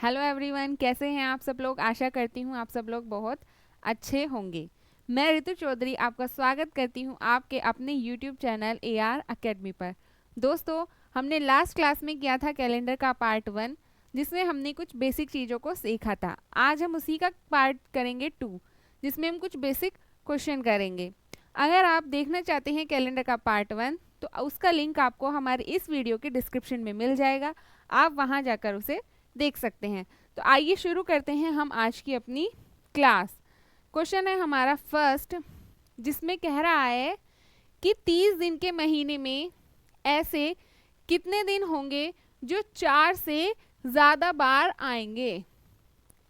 Hello everyone, कैसे हैं आप सब लोग। आशा करती हूँ आप सब लोग बहुत अच्छे होंगे। मैं ऋतु चौधरी आपका स्वागत करती हूँ आपके अपने यूट्यूब चैनल AR अकेडमी पर। दोस्तों, हमने लास्ट क्लास में किया था कैलेंडर का पार्ट 1, जिसमें हमने कुछ बेसिक चीज़ों को सीखा था। आज हम उसी का पार्ट करेंगे 2, जिसमें हम कुछ बेसिक क्वेश्चन करेंगे। अगर आप देखना चाहते हैं कैलेंडर का पार्ट 1, तो उसका लिंक आपको हमारे इस वीडियो के डिस्क्रिप्शन में मिल जाएगा। आप वहाँ जाकर उसे देख सकते हैं। तो आइए शुरू करते हैं हम आज की अपनी क्लास। क्वेश्चन है हमारा फर्स्ट, जिसमें कह रहा है कि 30 दिन के महीने में ऐसे कितने दिन होंगे जो 4 से ज़्यादा बार आएंगे।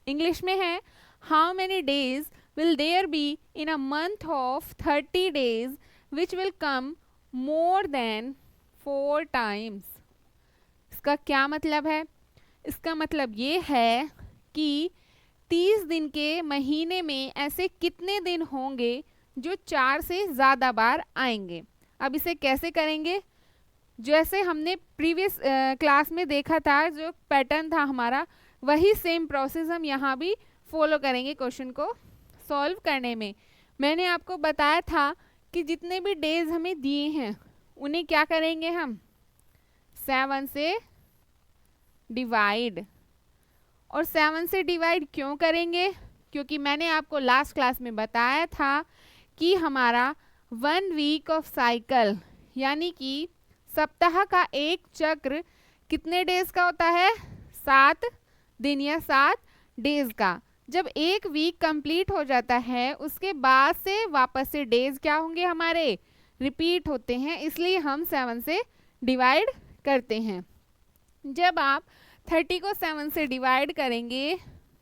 इंग्लिश में है, how many days will there be in a month of 30 days which will come more than 4 times. इसका क्या मतलब है? इसका मतलब ये है कि 30 दिन के महीने में ऐसे कितने दिन होंगे जो 4 से ज़्यादा बार आएंगे। अब इसे कैसे करेंगे? जैसे हमने प्रीवियस क्लास में देखा था, जो पैटर्न था हमारा, वही सेम प्रोसेस हम यहाँ भी फॉलो करेंगे क्वेश्चन को सॉल्व करने में। मैंने आपको बताया था कि जितने भी डेज हमें दिए हैं उन्हें क्या करेंगे हम 7 से डिवाइड। और 7 से डिवाइड क्यों करेंगे? क्योंकि मैंने आपको लास्ट क्लास में बताया था कि हमारा 1 वीक ऑफ साइकिल यानी कि सप्ताह का एक चक्र कितने डेज का होता है? 7 दिन या 7 डेज का। जब एक वीक कंप्लीट हो जाता है उसके बाद से वापस से डेज क्या होंगे हमारे? रिपीट होते हैं, इसलिए हम 7 से डिवाइड करते हैं। जब आप 30 को 7 से डिवाइड करेंगे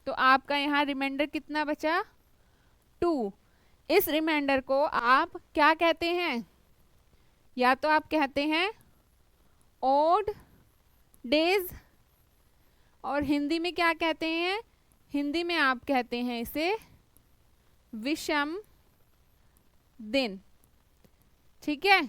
तो आपका यहाँ रिमाइंडर कितना बचा? 2। इस रिमाइंडर को आप क्या कहते हैं? या तो आप कहते हैं ओड डेज, और हिंदी में क्या कहते हैं? हिंदी में आप कहते हैं इसे विषम दिन। ठीक है,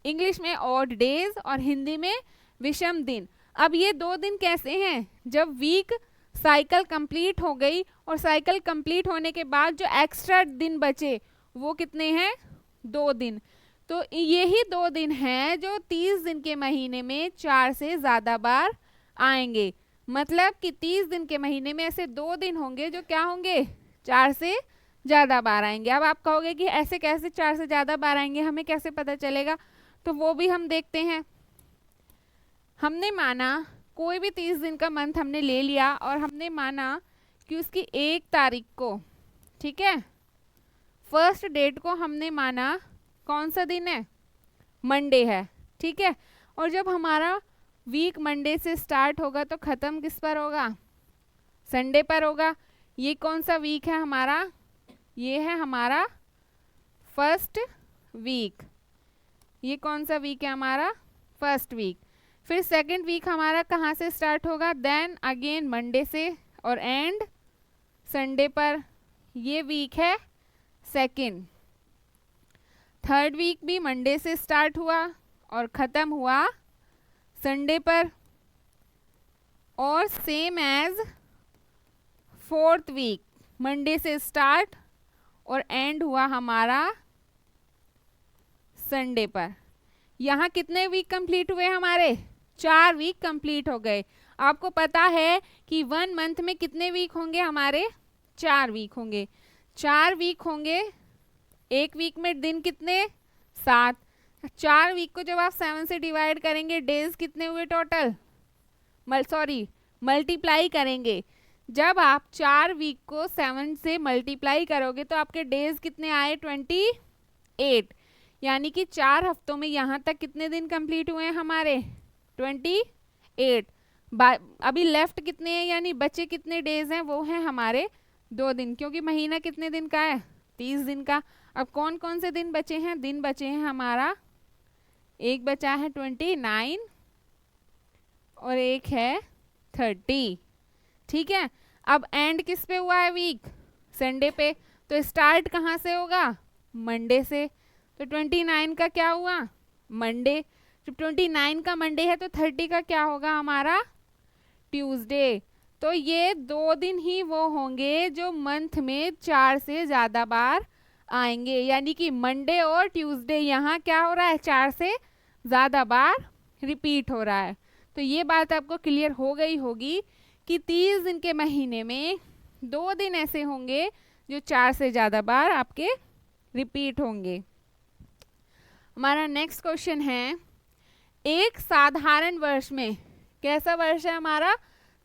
इंग्लिश में ऑड डेज और हिंदी में विषम दिन। अब ये 2 दिन कैसे हैं? जब वीक साइकिल कंप्लीट हो गई और साइकिल कंप्लीट होने के बाद जो एक्स्ट्रा दिन बचे वो कितने हैं? 2 दिन। तो यही 2 दिन हैं जो 30 दिन के महीने में 4 से ज़्यादा बार आएंगे। मतलब कि 30 दिन के महीने में ऐसे 2 दिन होंगे जो क्या होंगे? 4 से ज़्यादा बार आएंगे। अब आप कहोगे कि ऐसे कैसे 4 से ज़्यादा बार आएंगे, हमें कैसे पता चलेगा? तो वो भी हम देखते हैं। हमने माना कोई भी 30 दिन का मंथ हमने ले लिया और हमने माना कि उसकी 1 तारीख को, ठीक है, फर्स्ट डेट को हमने माना कौन सा दिन है? मंडे है। ठीक है, और जब हमारा वीक मंडे से स्टार्ट होगा तो ख़त्म किस पर होगा? संडे पर होगा। ये कौन सा वीक है हमारा? ये है हमारा फर्स्ट वीक। ये कौन सा वीक है हमारा? First week. फिर सेकंड वीक हमारा कहाँ से स्टार्ट होगा? देन अगेन मंडे से और एंड संडे पर। ये वीक है सेकंड। थर्ड वीक भी मंडे से स्टार्ट हुआ और ख़त्म हुआ संडे पर। और same as fourth week, Monday से स्टार्ट और एंड हुआ हमारा संडे पर। यहाँ कितने वीक कंप्लीट हुए हमारे? 4 वीक कंप्लीट हो गए। आपको पता है कि 1 मंथ में कितने वीक होंगे हमारे? 4 वीक होंगे। 4 वीक होंगे, एक वीक में दिन कितने? 7। 4 वीक को जब आप 7 से डिवाइड करेंगे, डेज कितने हुए टोटल? मल्टीप्लाई करेंगे। जब आप 4 वीक को 7 से मल्टीप्लाई करोगे तो आपके डेज कितने आए? 28। यानी कि 4 हफ्तों में यहाँ तक कितने दिन कंप्लीट हुए हैं हमारे? 28। अभी लेफ्ट कितने हैं, यानी बचे कितने डेज हैं? वो हैं हमारे 2 दिन, क्योंकि महीना कितने दिन का है? 30 दिन का। अब कौन कौन से दिन बचे हैं? दिन बचे हैं हमारा, एक बचा है 29 और एक है 30। ठीक है, अब एंड किस पे हुआ है? वीक संडे पे। तो स्टार्ट कहाँ से होगा? मंडे से। तो 29 का क्या हुआ? मंडे। जब 29 का मंडे है तो 30 का क्या होगा हमारा? ट्यूसडे। तो ये 2 दिन ही वो होंगे जो मंथ में 4 से ज़्यादा बार आएंगे, यानी कि मंडे और ट्यूसडे यहाँ क्या हो रहा है, 4 से ज़्यादा बार रिपीट हो रहा है। तो ये बात आपको क्लियर हो गई होगी कि 30 दिन के महीने में 2 दिन ऐसे होंगे जो 4 से ज़्यादा बार आपके रिपीट होंगे। हमारा नेक्स्ट क्वेश्चन है, एक साधारण वर्ष में, कैसा वर्ष है हमारा,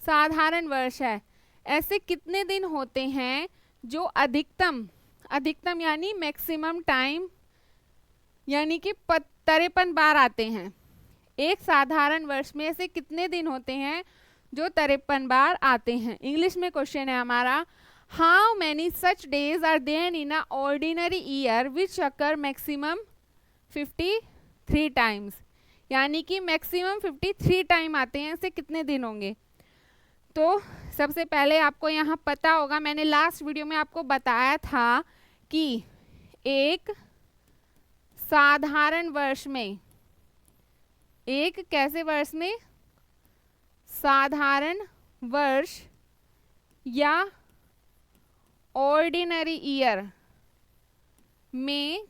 साधारण वर्ष है, ऐसे कितने दिन होते हैं जो अधिकतम यानी मैक्सिमम टाइम यानी कि 53 बार आते हैं। एक साधारण वर्ष में ऐसे कितने दिन होते हैं जो 53 बार आते हैं। इंग्लिश में क्वेश्चन है हमारा, how many such days are there in a ordinary year which occur maximum 53 times, यानी कि मैक्सिमम 53 टाइम आते हैं, ऐसे कितने दिन होंगे। तो सबसे पहले आपको यहाँ पता होगा, मैंने लास्ट वीडियो में आपको बताया था कि एक साधारण वर्ष में, एक कैसे वर्ष में, साधारण वर्ष या ऑर्डिनरी ईयर में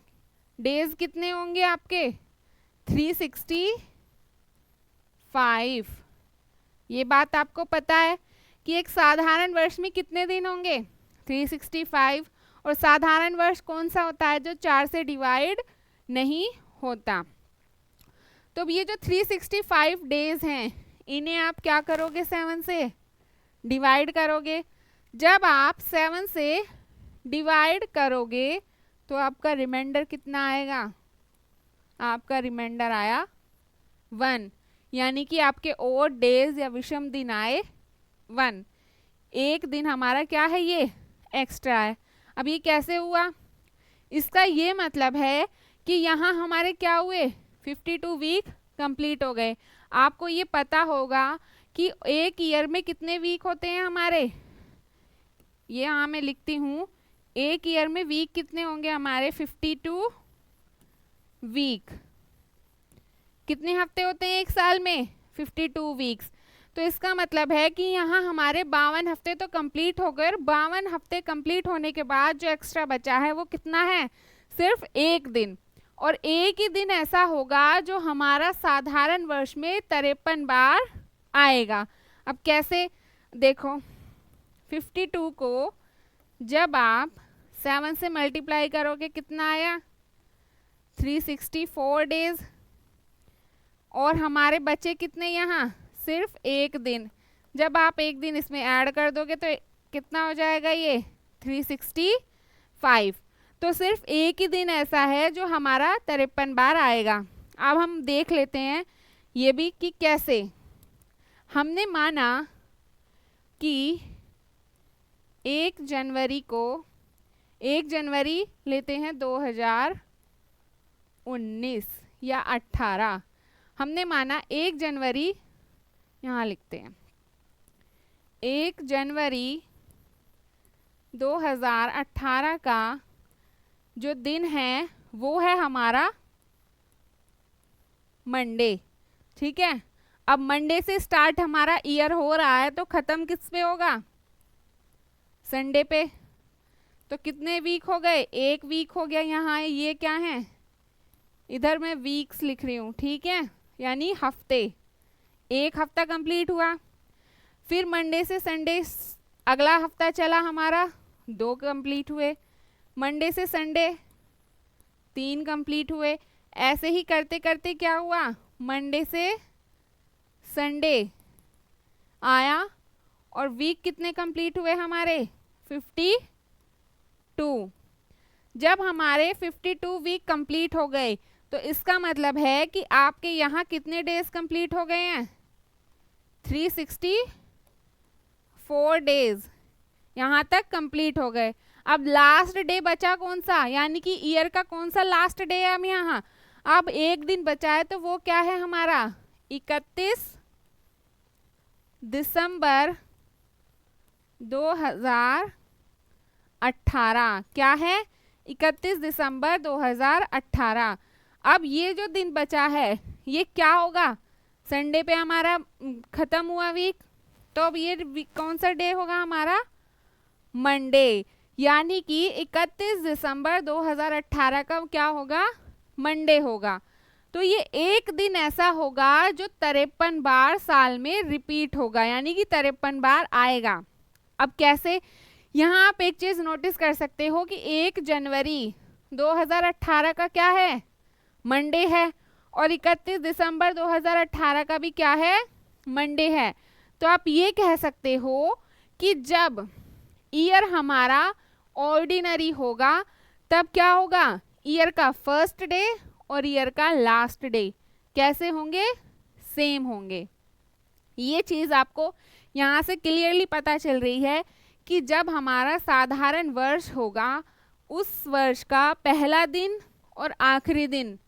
डेज कितने होंगे आपके, 365। ये बात आपको पता है कि एक साधारण वर्ष में कितने दिन होंगे, 365। और साधारण वर्ष कौन सा होता है, जो 4 से डिवाइड नहीं होता। तो ये जो 365 डेज हैं, इन्हें आप क्या करोगे, 7 से डिवाइड करोगे। जब आप 7 से डिवाइड करोगे तो आपका रिमाइंडर कितना आएगा, आपका रिमाइंडर आया 1, यानी कि आपके ओड डेज या विषम दिन आए 1। एक दिन हमारा क्या है, ये एक्स्ट्रा है। अब ये कैसे हुआ, इसका ये मतलब है कि यहाँ हमारे क्या हुए, 52 वीक कंप्लीट हो गए। आपको ये पता होगा कि एक ईयर में कितने वीक होते हैं हमारे, ये यहाँ मैं लिखती हूँ, एक ईयर में वीक कितने होंगे हमारे, 52 वीक। कितने हफ्ते होते हैं एक साल में, 52 वीक्स। तो इसका मतलब है कि यहाँ हमारे 52 हफ्ते तो कंप्लीट हो गए, 52 हफ्ते कंप्लीट होने के बाद जो एक्स्ट्रा बचा है वो कितना है, सिर्फ एक दिन। और एक ही दिन ऐसा होगा जो हमारा साधारण वर्ष में 53 बार आएगा। अब कैसे, देखो 52 को जब आप 7 से मल्टीप्लाई करोगे कितना आया, 364 डेज। और हमारे बचे कितने यहाँ, सिर्फ एक दिन। जब आप एक दिन इसमें ऐड कर दोगे तो कितना हो जाएगा ये, 365। तो सिर्फ एक ही दिन ऐसा है जो हमारा 53 बार आएगा। अब हम देख लेते हैं ये भी कि कैसे। हमने माना कि 1 जनवरी लेते हैं 2019 या 18। हमने माना 1 जनवरी, यहाँ लिखते हैं 1 जनवरी 2018 का जो दिन है वो है हमारा मंडे, ठीक है। अब मंडे से स्टार्ट हमारा ईयर हो रहा है तो ख़त्म किस पे होगा, संडे पे। तो कितने वीक हो गए, एक वीक हो गया। यहाँ ये क्या है, इधर मैं वीक्स लिख रही हूँ, ठीक है, यानी हफ्ते। एक हफ्ता कंप्लीट हुआ। फिर मंडे से संडे अगला हफ्ता चला हमारा, 2 कंप्लीट हुए। मंडे से संडे 3 कंप्लीट हुए। ऐसे ही करते करते क्या हुआ, मंडे से संडे आया और वीक कितने कंप्लीट हुए हमारे, 52। जब हमारे 52 वीक कंप्लीट हो गए तो इसका मतलब है कि आपके यहाँ कितने डेज कंप्लीट हो गए हैं, 364 डेज यहाँ तक कंप्लीट हो गए। अब लास्ट डे बचा कौन सा, यानी कि ईयर का कौन सा लास्ट डे है हम यहाँ। अब एक दिन बचा है तो वो क्या है हमारा, 31 दिसंबर 2018। क्या है, 31 दिसंबर 2018। अब ये जो दिन बचा है ये क्या होगा, संडे पे हमारा खत्म हुआ वीक, तो अब ये कौन सा डे होगा हमारा? मंडे। यानी कि 31 दिसंबर 2018 का क्या होगा? मंडे होगा। तो ये एक दिन ऐसा होगा जो 53 बार साल में रिपीट होगा, यानी कि 53 बार आएगा। अब कैसे? यहाँ आप एक चीज नोटिस कर सकते हो कि 1 जनवरी 2018 का क्या है? मंडे है, और 31 दिसंबर 2018 का भी क्या है? मंडे है। तो आप ये कह सकते हो कि जब ईयर हमारा ऑर्डिनरी होगा तब क्या होगा? ईयर का फर्स्ट डे और ईयर का लास्ट डे कैसे होंगे? सेम होंगे। ये चीज आपको यहाँ से क्लियरली पता चल रही है कि जब हमारा साधारण वर्ष होगा उस वर्ष का पहला दिन और आखिरी दिन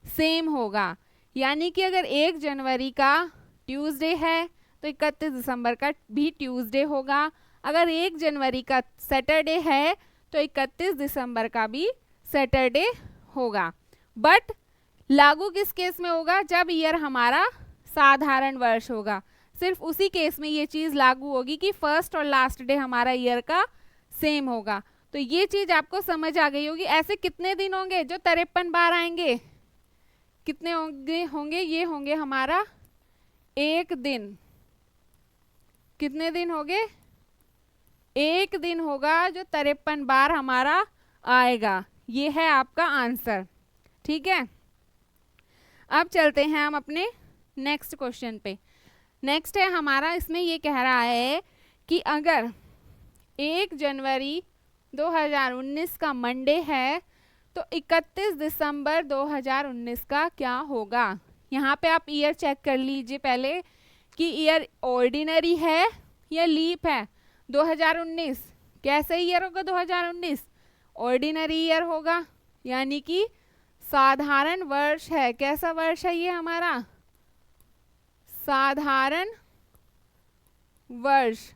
सेम होगा। यानी कि अगर 1 जनवरी का ट्यूसडे है तो 31 दिसंबर का भी ट्यूसडे होगा। अगर 1 जनवरी का सैटरडे है तो 31 दिसंबर का भी सैटरडे होगा। बट लागू किस केस में होगा? जब ईयर हमारा साधारण वर्ष होगा, सिर्फ उसी केस में ये चीज लागू होगी कि फर्स्ट और लास्ट डे हमारा ईयर का सेम होगा। तो ये चीज आपको समझ आ गई होगी। ऐसे कितने दिन होंगे जो 53 बार आएंगे? कितने होंगे? ये होंगे हमारा एक दिन। कितने दिन होंगे? एक दिन होगा जो 53 बार हमारा आएगा। ये है आपका आंसर। ठीक है, अब चलते हैं हम अपने नेक्स्ट क्वेश्चन पे। नेक्स्ट है हमारा, इसमें ये कह रहा है कि अगर 1 जनवरी 2019 का मंडे है तो 31 दिसंबर 2019 का क्या होगा? यहाँ पे आप ईयर चेक कर लीजिए पहले कि ईयर ऑर्डिनरी है या लीप है। 2019 कैसे ईयर होगा? 2019 ऑर्डिनरी ईयर होगा, यानी कि साधारण वर्ष है। कैसा वर्ष है ये हमारा? साधारण वर्ष।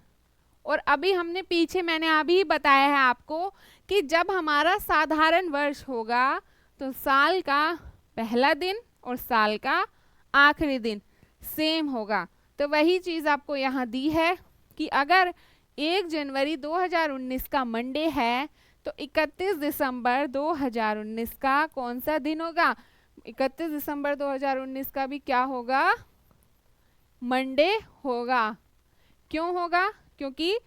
और अभी हमने पीछे मैंने अभी बताया है आपको कि जब हमारा साधारण वर्ष होगा तो साल का पहला दिन और साल का आखिरी दिन सेम होगा। तो वही चीज आपको यहाँ दी है कि अगर 1 जनवरी 2019 का मंडे है तो 31 दिसंबर 2019 का कौन सा दिन होगा? 31 दिसंबर 2019 का भी क्या होगा? मंडे होगा। क्यों होगा? क्योंकि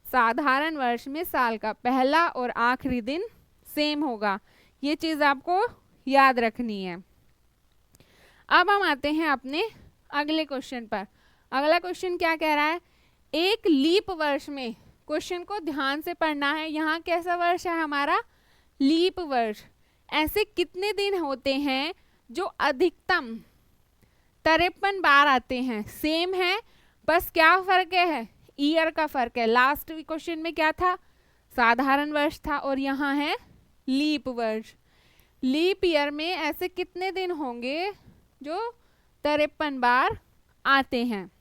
साधारण वर्ष में साल का पहला और आखिरी दिन सेम होगा। ये चीज आपको याद रखनी है। अब हम आते हैं अपने अगले क्वेश्चन पर। अगला क्वेश्चन क्या कह रहा है? एक लीप वर्ष में, क्वेश्चन को ध्यान से पढ़ना है। यहाँ कैसा वर्ष है हमारा? लीप वर्ष। ऐसे कितने दिन होते हैं जो अधिकतम 53 बार आते हैं? सेम है, बस क्या फर्क है? ईयर का फर्क है। लास्ट क्वेश्चन में क्या था? साधारण वर्ष था, और यहाँ है लीप वर्ष। लीप ईयर में ऐसे कितने दिन होंगे जो 53 बार आते हैं?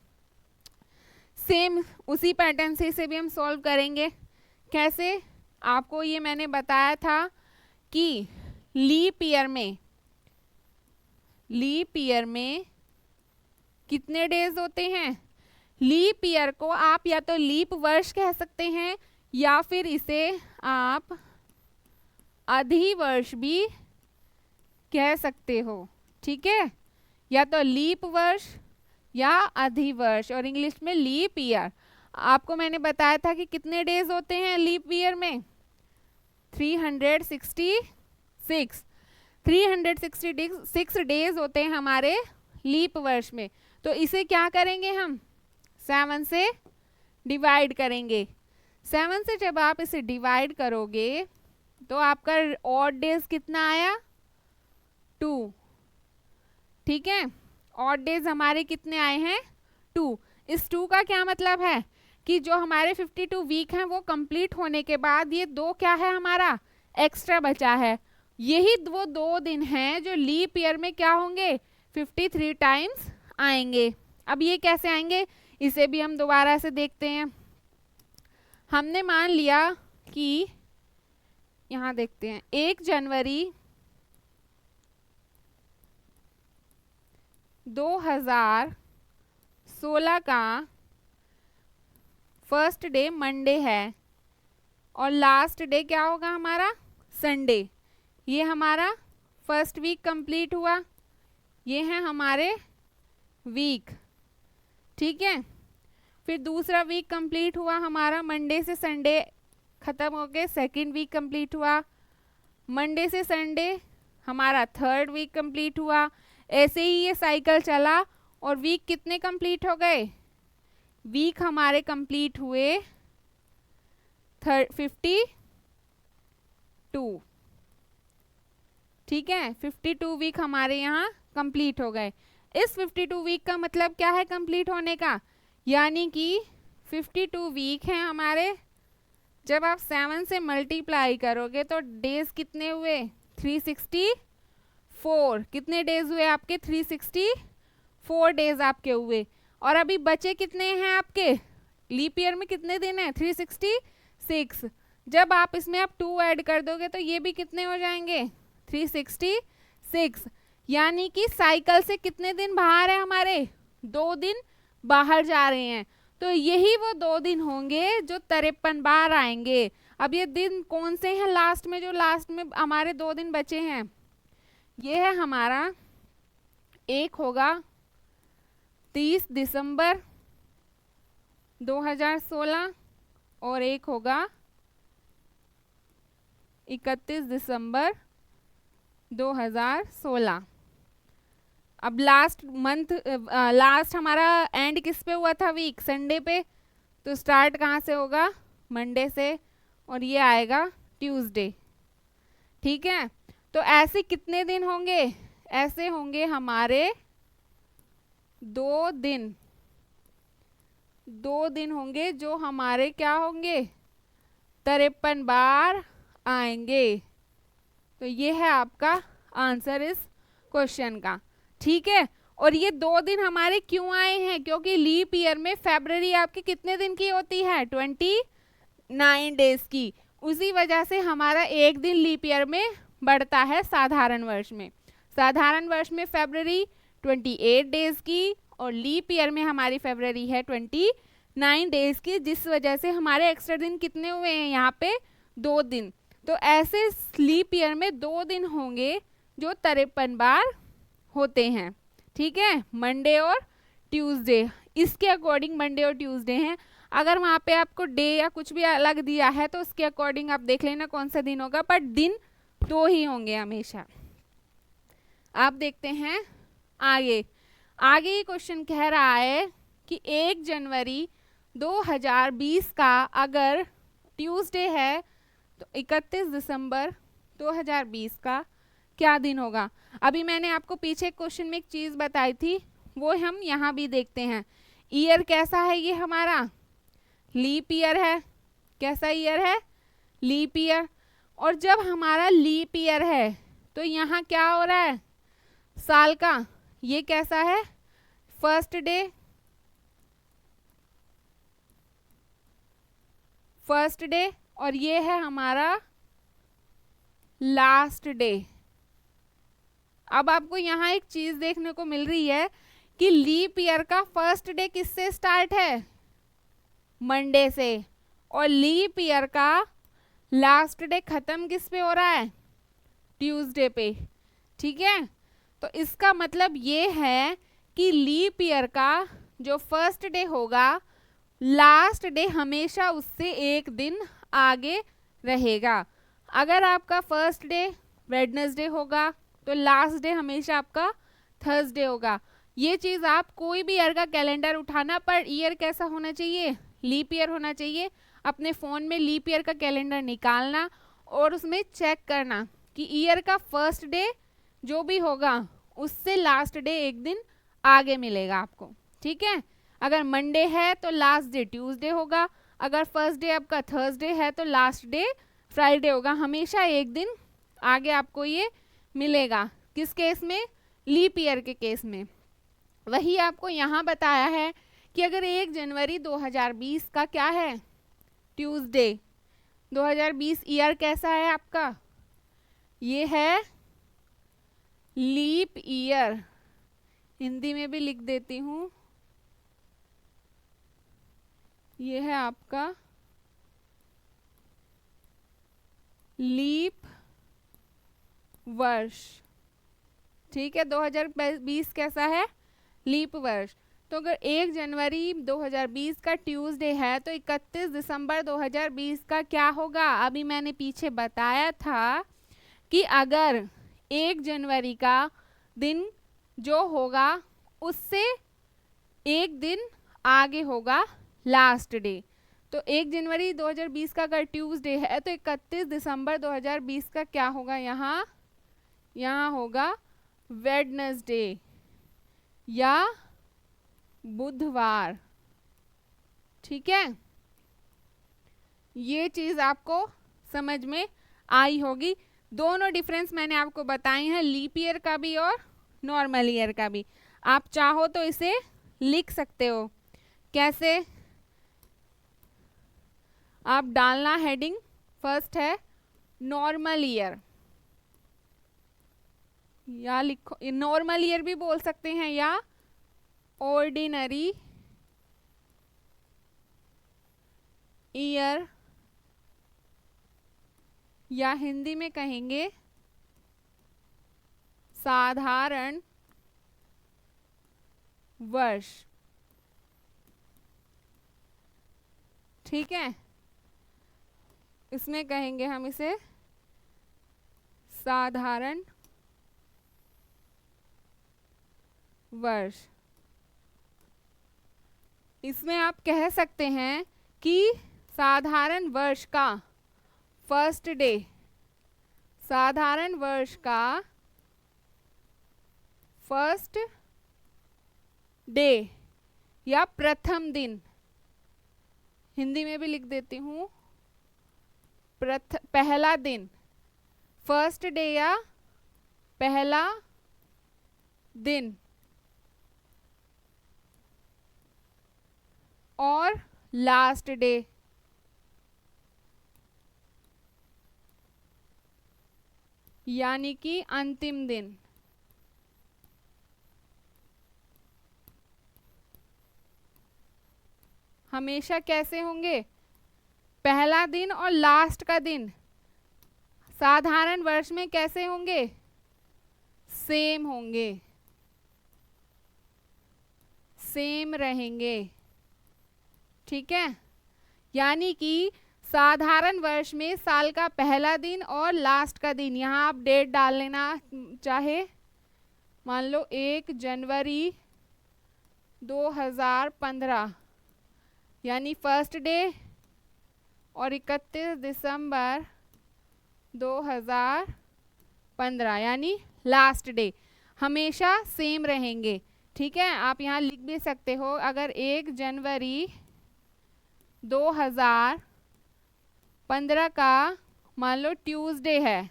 सेम उसी पैटर्न से इसे भी हम सॉल्व करेंगे। कैसे? आपको ये मैंने बताया था कि लीप ईयर में कितने डेज होते हैं? लीप ईयर को आप या तो लीप वर्ष कह सकते हैं या फिर इसे आप अधिवर्ष भी कह सकते हो। ठीक है, या तो लीप वर्ष या अधिवर्ष, और इंग्लिश में लीप ईयर। आपको मैंने बताया था कि कितने डेज होते हैं लीप ईयर में? 366 डेज होते हैं हमारे लीप वर्ष में। तो इसे क्या करेंगे हम? 7 से डिवाइड करेंगे। 7 से जब आप इसे डिवाइड करोगे तो आपका ऑड डेज कितना आया? 2। ठीक है, ऑड डेज हमारे कितने आए हैं? 2। इस 2 का क्या मतलब है कि जो हमारे 52 वीक हैं वो कंप्लीट होने के बाद ये 2 क्या है हमारा? एक्स्ट्रा बचा है। यही वो 2 दिन हैं जो लीप ईयर में क्या होंगे? 53 टाइम्स आएंगे। अब ये कैसे आएंगे इसे भी हम दोबारा से देखते हैं। हमने मान लिया कि यहाँ देखते हैं 1 जनवरी 2016 का फर्स्ट डे मंडे है और लास्ट डे क्या होगा हमारा, संडे। ये हमारा फर्स्ट वीक कंप्लीट हुआ, ये है हमारे वीक, ठीक है। फिर दूसरा वीक कंप्लीट हुआ हमारा, मंडे से संडे खत्म हो गए, सेकेंड वीक कंप्लीट हुआ। मंडे से संडे हमारा थर्ड वीक कंप्लीट हुआ। ऐसे ही ये साइकिल चला और वीक कितने कंप्लीट हो गए, वीक हमारे कंप्लीट हुए 52, ठीक है। 52 वीक हमारे यहाँ कंप्लीट हो गए। इस 52 वीक का मतलब क्या है कंप्लीट होने का, यानी कि 52 वीक हैं हमारे। जब आप 7 से मल्टीप्लाई करोगे तो डेज कितने हुए, 364। कितने डेज हुए आपके, 364 डेज आपके हुए। और अभी बचे कितने हैं आपके, लीप ईयर में कितने दिन है, 366। जब आप इसमें आप 2 ऐड कर दोगे तो ये भी कितने हो जाएंगे, 366। यानी कि साइकिल से कितने दिन बाहर है हमारे, 2 दिन बाहर जा रहे हैं। तो यही वो 2 दिन होंगे जो 53 बार आएंगे। अब ये दिन कौन से हैं लास्ट में, जो लास्ट में हमारे 2 दिन बचे हैं, ये है हमारा, एक होगा 30 दिसंबर 2016 और एक होगा 31 दिसंबर 2016। अब लास्ट मंथ, लास्ट हमारा एंड किस पे हुआ था, वीक संडे पे। तो स्टार्ट कहाँ से होगा, मंडे से, और ये आएगा ट्यूसडे, ठीक है। तो ऐसे कितने दिन होंगे, ऐसे होंगे हमारे 2 दिन, 2 दिन होंगे जो हमारे क्या होंगे, 53 बार आएंगे। तो ये है आपका आंसर इस क्वेश्चन का, ठीक है। और ये 2 दिन हमारे क्यों आए हैं, क्योंकि लीप ईयर में फरवरी आपकी कितने दिन की होती है, 29 डेज की। उसी वजह से हमारा एक दिन लीप ईयर में बढ़ता है साधारण वर्ष में। साधारण वर्ष में फरवरी 28 डेज की और लीप ईयर में हमारी फरवरी है 29 डेज की, जिस वजह से हमारे एक्स्ट्रा दिन कितने हुए हैं यहाँ पे, 2 दिन। तो ऐसे लीप ईयर में 2 दिन होंगे जो 53 बार होते हैं, ठीक है। मंडे और ट्यूसडे, इसके अकॉर्डिंग मंडे और ट्यूसडे हैं। अगर वहाँ पे आपको डे या कुछ भी अलग दिया है तो उसके अकॉर्डिंग आप देख लेना कौन सा दिन होगा, पर दिन 2 ही होंगे हमेशा। आप देखते हैं आगे, आगे ये क्वेश्चन कह रहा है कि 1 जनवरी 2020 का अगर ट्यूसडे है तो 31 दिसंबर 2020 का क्या दिन होगा। अभी मैंने आपको पीछे क्वेश्चन में एक चीज़ बताई थी, वो हम यहाँ भी देखते हैं। ईयर कैसा है, ये हमारा लीप ईयर है। कैसा ईयर है, लीप ईयर। और जब हमारा लीप ईयर है तो यहाँ क्या हो रहा है, साल का, ये कैसा है, फर्स्ट डे, फर्स्ट डे, और ये है हमारा लास्ट डे। अब आपको यहाँ एक चीज देखने को मिल रही है कि लीप ईयर का फर्स्ट डे किससे स्टार्ट है, मंडे से, और लीप ईयर का लास्ट डे खत्म किस पे हो रहा है, ट्यूसडे पे, ठीक है। तो इसका मतलब ये है कि लीप ईयर का जो फर्स्ट डे होगा, लास्ट डे हमेशा उससे एक दिन आगे रहेगा। अगर आपका फर्स्ट डे वेडनेसडे होगा तो लास्ट डे हमेशा आपका थर्सडे होगा। ये चीज़ आप कोई भी ईयर का कैलेंडर उठाना, पर ईयर कैसा होना चाहिए, लीप ईयर होना चाहिए। अपने फ़ोन में लीप ईयर का कैलेंडर निकालना और उसमें चेक करना कि ईयर का फर्स्ट डे जो भी होगा उससे लास्ट डे एक दिन आगे मिलेगा आपको, ठीक है। अगर मंडे है तो लास्ट डे ट्यूसडे होगा, अगर फर्स्ट डे आपका थर्सडे है तो लास्ट डे फ्राइडे होगा। हमेशा एक दिन आगे आपको ये मिलेगा। किस केस में, लीप ईयर के केस में। वही आपको यहाँ बताया है कि अगर 1 जनवरी 2020 का क्या है, ट्यूसडे, 2020 ईयर कैसा है आपका, ये है लीप ईयर। हिंदी में भी लिख देती हूँ, ये है आपका लीप वर्ष। ठीक है, 2020 कैसा है? लीप वर्ष। तो अगर 1 जनवरी 2020 का ट्यूसडे है तो 31 दिसंबर 2020 का क्या होगा? अभी मैंने पीछे बताया था कि अगर 1 जनवरी का दिन जो होगा उससे एक दिन आगे होगा लास्ट डे। तो 1 जनवरी 2020 का अगर ट्यूसडे है तो 31 दिसंबर 2020 का क्या होगा? यहाँ होगा वेडनेसडे या बुधवार। ठीक है, ये चीज आपको समझ में आई होगी। दोनों डिफरेंस मैंने आपको बताए हैं, लीप ईयर का भी और नॉर्मल ईयर का भी। आप चाहो तो इसे लिख सकते हो। कैसे? आप डालना हेडिंग, फर्स्ट है नॉर्मल ईयर, या लिखो नॉर्मल ईयर भी बोल सकते हैं या ऑर्डिनरी ईयर, या हिंदी में कहेंगे साधारण वर्ष। ठीक है, इसमें कहेंगे हम इसे साधारण वर्ष। इसमें आप कह सकते हैं कि साधारण वर्ष का फर्स्ट डे, साधारण वर्ष का फर्स्ट डे या प्रथम दिन, हिंदी में भी लिख देती हूँ पहला दिन, फर्स्ट डे या पहला दिन, और लास्ट डे यानी कि अंतिम दिन। हमेशा कैसे होंगे? पहला दिन और लास्ट का दिन साधारण वर्ष में कैसे होंगे? सेम होंगे, सेम रहेंगे। ठीक है, यानी कि साधारण वर्ष में साल का पहला दिन और लास्ट का दिन, यहाँ आप डेट डाल लेना चाहे, मान लो 1 जनवरी 2015 यानी फर्स्ट डे, और 31 दिसंबर 2015 यानी लास्ट डे, हमेशा सेम रहेंगे। ठीक है, आप यहाँ लिख भी सकते हो, अगर 1 जनवरी 2015 का मान लो ट्यूसडे है,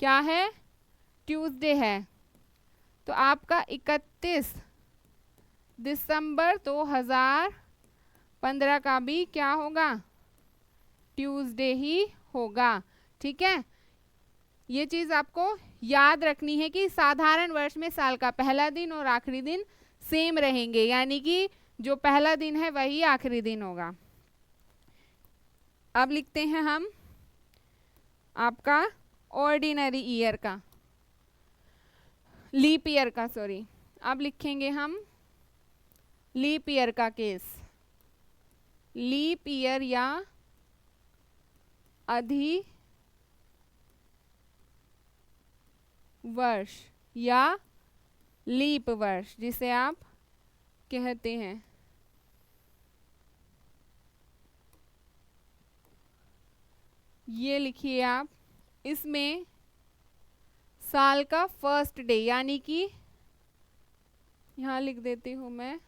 क्या है? ट्यूसडे है, तो आपका 31 दिसंबर 2015 का भी क्या होगा? ट्यूसडे ही होगा। ठीक है, ये चीज आपको याद रखनी है कि साधारण वर्ष में साल का पहला दिन और आखिरी दिन सेम रहेंगे, यानी कि जो पहला दिन है वही आखिरी दिन होगा। अब लिखते हैं हम आपका ऑर्डिनरी ईयर का, लीप ईयर का, सॉरी। अब लिखेंगे हम लीप ईयर का केस। लीप ईयर या अधि वर्ष या लीप वर्ष जिसे आप कहते हैं। ये लिखिए आप, इसमें साल का फर्स्ट डे यानी कि यहाँ लिख देती हूँ मैं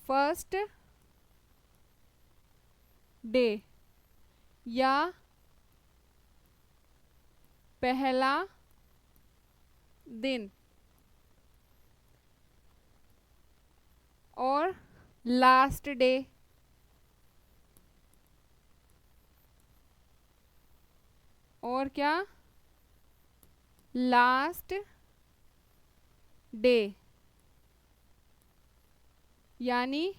फर्स्ट डे या पहला दिन, और लास्ट डे और क्या? लास्ट डे यानी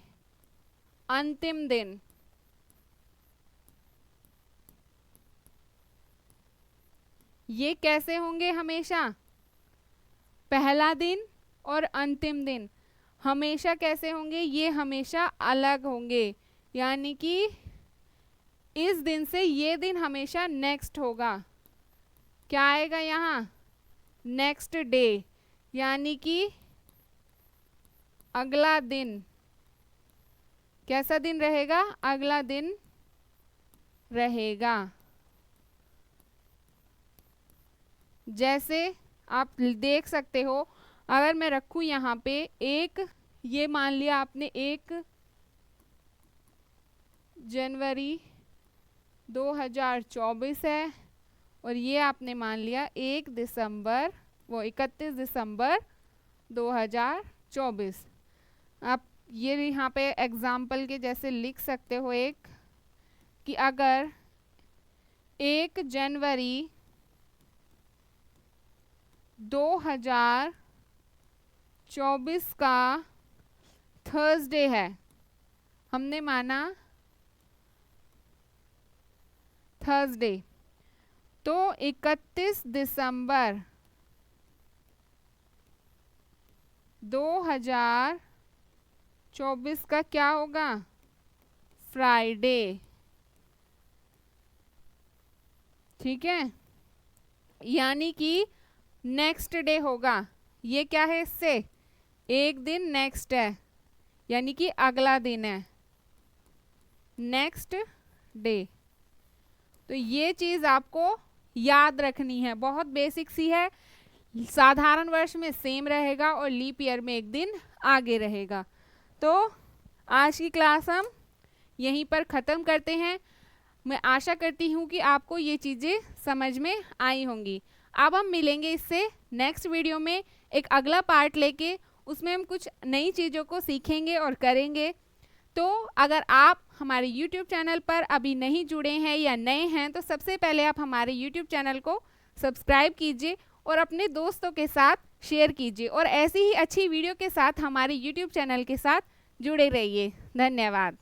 अंतिम दिन। ये कैसे होंगे हमेशा? पहला दिन और अंतिम दिन हमेशा कैसे होंगे? ये हमेशा अलग होंगे, यानी कि इस दिन से ये दिन हमेशा नेक्स्ट होगा। क्या आएगा यहाँ? नेक्स्ट डे, यानी कि अगला दिन। कैसा दिन रहेगा? अगला दिन रहेगा। जैसे आप देख सकते हो, अगर मैं रखूं यहाँ पे एक, ये मान लिया आपने 1 जनवरी 2024 है, और ये आपने मान लिया 31 दिसंबर 2024। आप ये यहाँ पे एग्जाम्पल के जैसे लिख सकते हो एक, कि अगर 1 जनवरी 2024 का थर्सडे है, हमने माना थर्सडे, तो 31 दिसंबर 2024 का क्या होगा? फ्राइडे। ठीक है, यानी कि नेक्स्ट डे होगा। ये क्या है? इससे एक दिन नेक्स्ट है, यानी कि अगला दिन है, नेक्स्ट डे। तो ये चीज़ आपको याद रखनी है, बहुत बेसिक सी है। साधारण वर्ष में सेम रहेगा और लीप ईयर में एक दिन आगे रहेगा। तो आज की क्लास हम यहीं पर ख़त्म करते हैं। मैं आशा करती हूँ कि आपको ये चीज़ें समझ में आई होंगी। अब हम मिलेंगे इससे नेक्स्ट वीडियो में एक अगला पार्ट लेके, उसमें हम कुछ नई चीज़ों को सीखेंगे और करेंगे। तो अगर आप हमारे YouTube चैनल पर अभी नहीं जुड़े हैं या नए हैं, तो सबसे पहले आप हमारे YouTube चैनल को सब्सक्राइब कीजिए और अपने दोस्तों के साथ शेयर कीजिए, और ऐसी ही अच्छी वीडियो के साथ हमारे YouTube चैनल के साथ जुड़े रहिए। धन्यवाद।